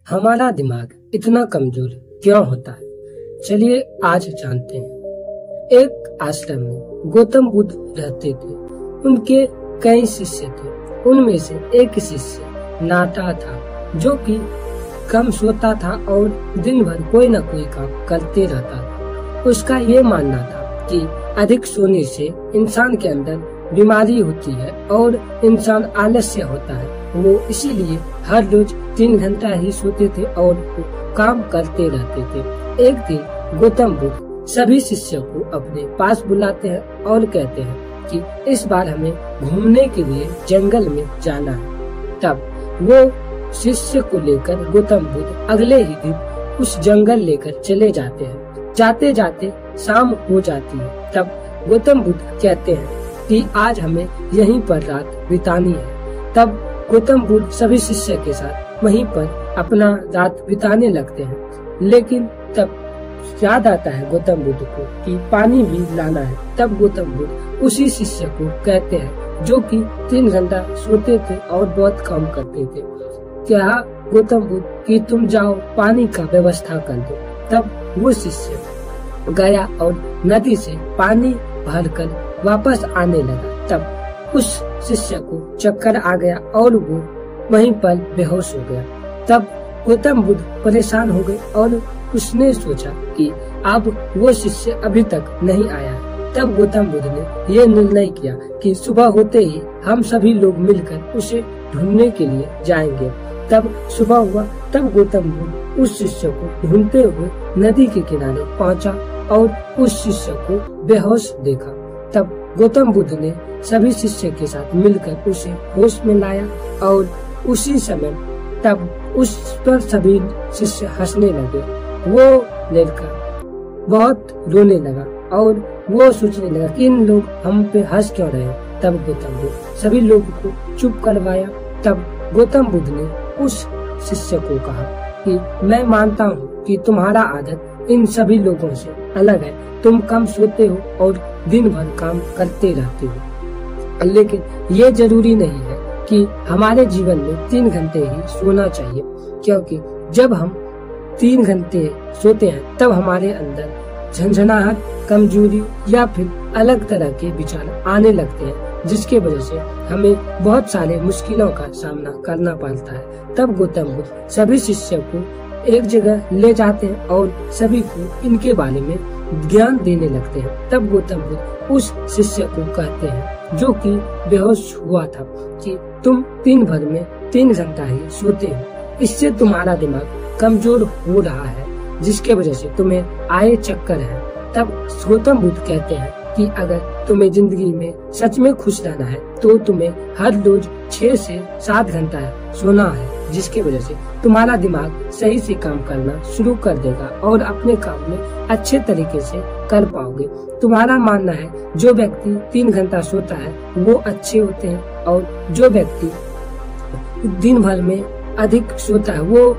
हमारा दिमाग इतना कमजोर क्यों होता है? चलिए आज जानते हैं। एक आश्रम में गौतम बुद्ध रहते थे। उनके कई शिष्य थे। उनमें से एक शिष्य नाटा था, जो कि कम सोता था और दिन भर कोई न कोई काम करते रहता था। उसका ये मानना था कि अधिक सोने से इंसान के अंदर बीमारी होती है और इंसान आलस्य होता है। वो इसीलिए हर रोज 3 घंटा ही सोते थे और काम करते रहते थे। एक दिन गौतम बुद्ध सभी शिष्यों को अपने पास बुलाते हैं और कहते हैं कि इस बार हमें घूमने के लिए जंगल में जाना है। तब वो शिष्य को लेकर गौतम बुद्ध अगले ही दिन उस जंगल लेकर चले जाते हैं। जाते जाते शाम हो जाती है। तब गौतम बुद्ध कहते हैं कि आज हमें यहीं पर रात बितानी है। तब गौतम बुद्ध सभी शिष्य के साथ वहीं पर अपना रात बिताने लगते हैं। लेकिन तब याद आता है गौतम बुद्ध को कि पानी भी लाना है। तब गौतम बुद्ध उसी शिष्य को कहते हैं, जो कि 3 घंटा सोते थे और बहुत काम करते थे, क्या गौतम बुद्ध कि तुम जाओ पानी का व्यवस्था कर दो। तब वो शिष्य गया और नदी से पानी भरकर वापस आने लगा। तब उस शिष्य को चक्कर आ गया और वो वहीं पर बेहोश हो गया। तब गौतम बुद्ध परेशान हो गए और उसने सोचा कि अब वो शिष्य अभी तक नहीं आया। तब गौतम बुद्ध ने ये निर्णय किया कि सुबह होते ही हम सभी लोग मिलकर उसे ढूंढने के लिए जाएंगे। तब सुबह हुआ। तब गौतम बुद्ध उस शिष्य को ढूंढते हुए नदी के किनारे पहुंचा और उस शिष्य को बेहोश देखा। तब गौतम बुद्ध ने सभी शिष्य के साथ मिलकर उसे होश में लाया और उसी समय तब उस पर सभी शिष्य हंसने लगे। वो लड़का बहुत रोने लगा और वो सोचने लगा कि इन लोग हम पे हंस क्यों रहे हैं। तब गौतम बुद्ध सभी लोगों को चुप करवाया। तब गौतम बुद्ध ने उस शिष्य को कहा कि मैं मानता हूँ कि तुम्हारा आदत इन सभी लोगों से अलग है। तुम कम सोते हो और दिन भर काम करते रहते हो, लेकिन ये जरूरी नहीं है कि हमारे जीवन में 3 घंटे ही सोना चाहिए, क्योंकि जब हम 3 घंटे सोते हैं तब हमारे अंदर झंझनाहट, कमजोरी या फिर अलग तरह के विचार आने लगते हैं, जिसके वजह से हमें बहुत सारे मुश्किलों का सामना करना पड़ता है। तब गौतम बुद्ध सभी शिष्यों को एक जगह ले जाते हैं और सभी को इनके बारे में ज्ञान देने लगते हैं। तब गौतम बुद्ध उस शिष्य को कहते हैं, जो कि बेहोश हुआ था, कि तुम 3 भर में 3 घंटा ही सोते हो। इससे तुम्हारा दिमाग कमजोर हो रहा है, जिसके वजह से तुम्हें आए चक्कर है। तब गौतम बुद्ध कहते हैं कि अगर तुम्हें जिंदगी में सच में खुश रहना है तो तुम्हें हर रोज 6 से 7 घंटा सोना है, जिसके वजह से तुम्हारा दिमाग सही से काम करना शुरू कर देगा और अपने काम में अच्छे तरीके से कर पाओगे। तुम्हारा मानना है जो व्यक्ति 3 घंटा सोता है वो अच्छे होते हैं और जो व्यक्ति दिन भर में अधिक सोता है वो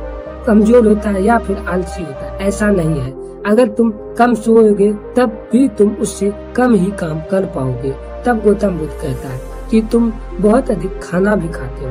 कमजोर होता है या फिर आलसी होता है। ऐसा नहीं है। अगर तुम कम सोओगे तब भी तुम उससे कम ही काम कर पाओगे। तब गौतम बुद्ध कहता है कि तुम बहुत अधिक खाना भी खाते हो।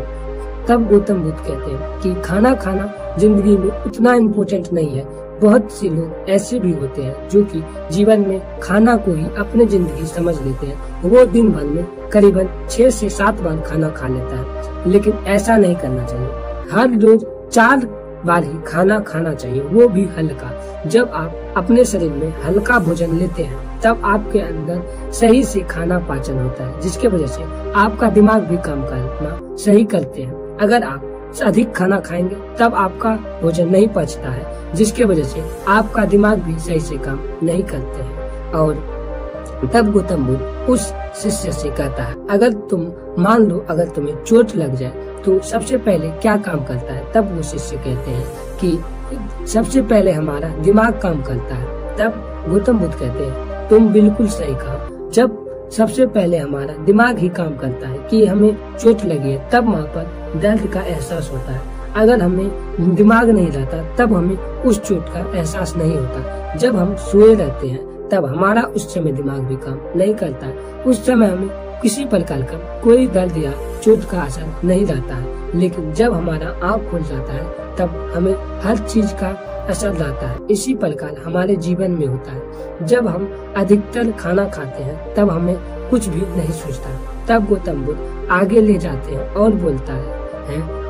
तब गौतम बुद्ध कहते हैं कि खाना खाना जिंदगी में उतना इम्पोर्टेंट नहीं है। बहुत से लोग ऐसे भी होते हैं जो कि जीवन में खाना को ही अपनी जिंदगी समझ लेते हैं। वो दिन भर में करीबन 6 से 7 बार खाना खा लेता है, लेकिन ऐसा नहीं करना चाहिए। हर रोज 4 बार ही खाना खाना चाहिए, वो भी हल्का। जब आप अपने शरीर में हल्का भोजन लेते हैं तब आपके अंदर सही से खाना पाचन होता है, जिसके वजह से आपका दिमाग भी काम करना सही करते हैं। अगर आप अधिक खाना खाएंगे तब आपका भोजन नहीं पचता है, जिसके वजह से आपका दिमाग भी सही से काम नहीं करते हैं। और तब गौतम बुद्ध उस शिष्य से कहता है, अगर तुम मान लो अगर तुम्हें चोट लग जाए तो सबसे पहले क्या काम करता है? तब वो शिष्य कहते हैं कि सबसे पहले हमारा दिमाग काम करता है। तब गौतम बुद्ध कहते हैं, तुम बिल्कुल सही कहा। जब सबसे पहले हमारा दिमाग ही काम करता है कि हमें चोट लगी है, तब वहाँ पर दर्द का एहसास होता है। अगर हमें दिमाग नहीं रहता तब हमें उस चोट का एहसास नहीं होता। जब हम सोए रहते हैं तब हमारा उस समय दिमाग भी काम नहीं करता है। उस समय हमें किसी प्रकार का कोई दर्द या चोट का असर नहीं रहता है, लेकिन जब हमारा आँख खुल जाता है तब हमें हर चीज का असर रहता है। इसी प्रकार हमारे जीवन में होता है। जब हम अधिकतर खाना खाते हैं तब हमें कुछ भी नहीं सोचता। तब गौतम बुद्ध आगे ले जाते हैं और बोलता है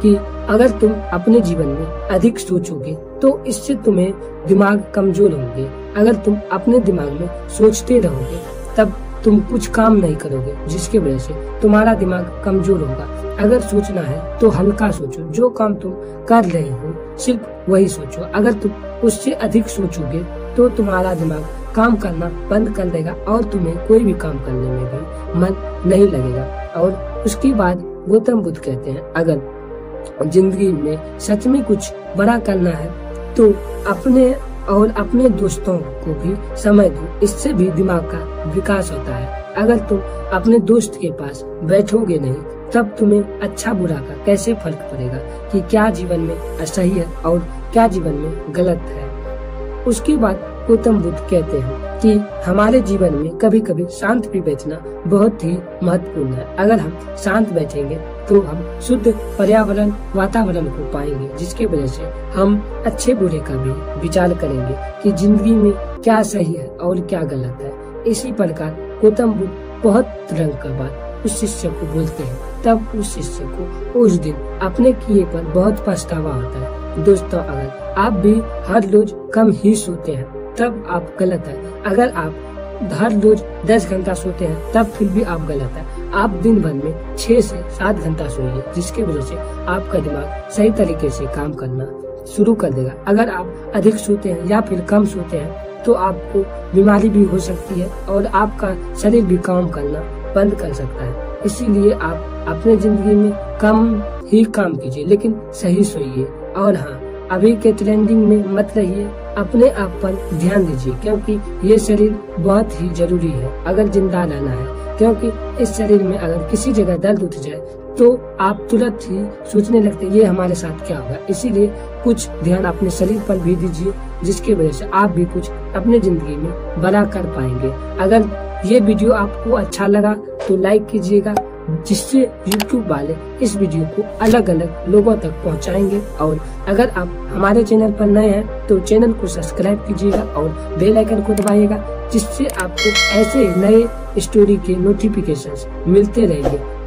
कि अगर तुम अपने जीवन में अधिक सोचोगे तो इससे तुम्हें दिमाग कमजोर होंगे। अगर तुम अपने दिमाग में सोचते रहोगे तब तुम कुछ काम नहीं करोगे, जिसकी वजह से तुम्हारा दिमाग कमजोर होगा। अगर सोचना है तो हल्का सोचो, जो काम तुम कर रहे हो सिर्फ वही सोचो। अगर तुम उससे अधिक सोचोगे तो तुम्हारा दिमाग काम करना बंद कर देगा और तुम्हें कोई भी काम करने में भी मन नहीं लगेगा। और उसके बाद गौतम बुद्ध कहते हैं अगर जिंदगी में सच में कुछ बड़ा करना है तो अपने दोस्तों को भी समय दो, इससे भी दिमाग का विकास होता है। अगर तुम अपने दोस्त के पास बैठोगे नहीं तब तुम्हें अच्छा बुरा का कैसे फर्क पड़ेगा कि क्या जीवन में सही है और क्या जीवन में गलत है। उसके बाद गौतम बुद्ध कहते हैं कि हमारे जीवन में कभी कभी शांत भी बैठना बहुत ही महत्वपूर्ण है। अगर हम शांत बैठेंगे तो हम शुद्ध पर्यावरण वातावरण को पाएंगे, जिसकी वजह से हम अच्छे बुरे का भी विचार करेंगे कि जिंदगी में क्या सही है और क्या गलत है। इसी प्रकार गौतम बुद्ध बहुत रंग का बात उस शिष्य को बोलते हैं। तब उस शिष्य को उस दिन अपने किए पर बहुत पछतावा होता है। दोस्तों, अगर आप भी हर रोज कम ही सोते हैं तब आप गलत है। अगर आप हर रोज 10 घंटा सोते हैं तब फिर भी आप गलत है। आप दिन भर में 6 से 7 घंटा सोइए, जिसकी वजह से आपका दिमाग सही तरीके से काम करना शुरू कर देगा। अगर आप अधिक सोते हैं या फिर कम सोते हैं तो आपको बीमारी भी हो सकती है और आपका शरीर भी काम करना बंद कर सकता है। इसीलिए आप अपने जिंदगी में कम ही काम कीजिए, लेकिन सही सोइए। और हाँ, अभी के ट्रेंडिंग में मत रहिए, अपने आप पर ध्यान दीजिए, क्योंकि ये शरीर बहुत ही जरूरी है अगर जिंदा रहना है। क्योंकि इस शरीर में अगर किसी जगह दर्द उठ जाए तो आप तुरंत ही सोचने लगते ये हमारे साथ क्या होगा। इसीलिए कुछ ध्यान अपने शरीर पर भी दीजिए, जिसकी वजह से आप भी कुछ अपने जिंदगी में बड़ा कर पाएंगे। अगर ये वीडियो आपको अच्छा लगा तो लाइक कीजिएगा, जिससे YouTube वाले इस वीडियो को अलग अलग लोगों तक पहुंचाएंगे। और अगर आप हमारे चैनल पर नए हैं तो चैनल को सब्सक्राइब कीजिएगा और बेल आइकन को दबाइएगा, जिससे आपको ऐसे नए स्टोरी के नोटिफिकेशंस मिलते रहेंगे।